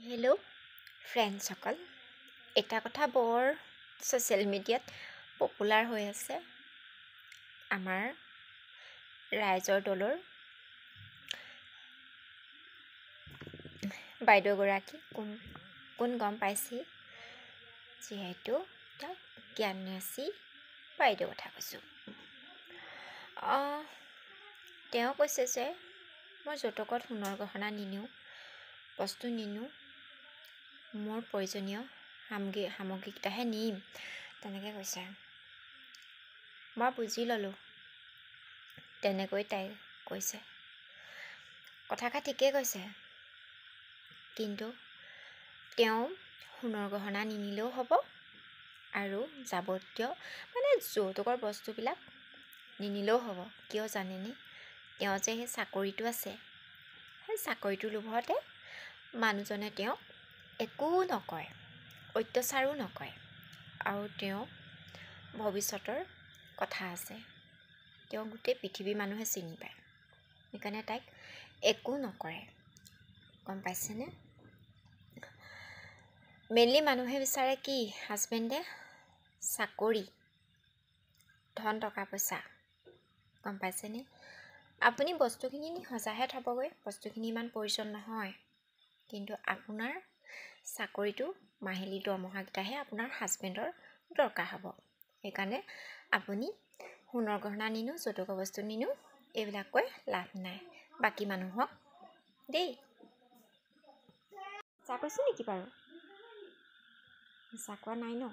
Hello' ফ্ৰেণ্ডসকল, এটা কথা বৰ ছ'চিয়েল মিডিয়াত পপুলাৰ হৈ আছে। আমাৰ ৰাইজৰ দলৰ বাইদেউগৰাকী কোন গম পাইছে, যিহেতু তাক জ্ঞানৰাশি বাইদেউ কথা কৈছোঁ। তেওঁ কৈছে যে মই যৌতুকত সোণৰ গহনা নিনিওঁ, বস্তু নিনিওঁ, মোৰ প্ৰয়োজনীয় সামগ্ৰীকেইটাহে নিম, তেনেকৈ কৈছে। মই বুজি ল'লোঁ, তেনেকৈ তাই কৈছে। কথাষাৰ ঠিকেই কৈছে, কিন্তু তেওঁ সোণৰ গহনা নিনিলেও হ'ব আৰু যাৱতীয় যৌতুকৰ বস্তুবিলাক নিনিলেও হ'ব। কিয় জানেনে? তেওঁ যে সেই চাকৰিটো আছে, সেই চাকৰিটোৰ লোভতে মানুহজনে তেওঁক একো নকয়, অত্যাচাৰো নকয়, আৰু তেওঁ ভৱিষ্যতৰ কথা আছে। তেওঁ গোটেই পৃথিৱীৰ মানুহে চিনি পায়, সেইকাৰণে তাইক একো নকৰে। গম পাইছেনে? মেইনলি মানুহে বিচাৰে কি? হাজবেণ্ডে চাকৰি, ধন টকা পইচা। গম পাইছেনে? আপুনি বস্তুখিনি সজাহে থ'বগৈ, বস্তুখিনি ইমান প্ৰয়োজন নহয়, কিন্তু আপোনাৰ চাকৰিটো মাহিলী দৰমহাকেইটাহে আপোনাৰ হাজবেণ্ডৰ দৰকাৰ হ'ব। সেইকাৰণে আপুনি সোণৰ গহনা নিনিওঁ, যৌতুকৰ বস্তু নিনিওঁ, এইবিলাক কৈ লাভ নাই বাকী মানুহক দেই। মিছা কৈছোঁ নেকি বাৰু? মিছা কোৱা নাই ন?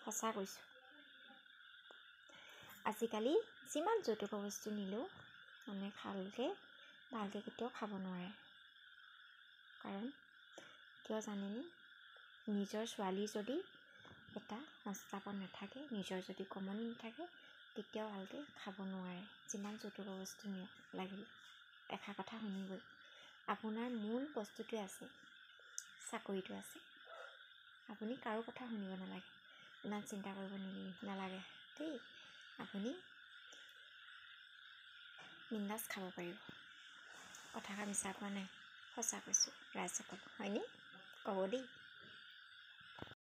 সঁচা কৈছোঁ। আজিকালি যিমান যৌতুকৰ বস্তু নিলেও ভালকৈ কেতিয়াও খাব নোৱাৰে। কাৰণ কিয় জানেনে? নিজৰ ছোৱালী যদি এটা সংস্থাপন নাথাকে, নিজৰ যদি কমনি নাথাকে, কেতিয়াও ভালকৈ খাব নোৱাৰে। যিমান যৌতুকৰ বস্তু নিয়ক, লাগিলে এষাৰ কথা শুনিবই। আপোনাৰ মূল বস্তুটোৱে আছে, চাকৰিটো আছে। আপুনি কাৰো কথা শুনিব নালাগে, ইমান চিন্তা কৰিব নালাগে দেই। আপুনি বিন্দাছ খাব পাৰিব। কথাষাৰ মিছা কোৱা নাই, সঁচা কৈছোঁ ৰাইজসকল। হয়নে? ক'ব দেই।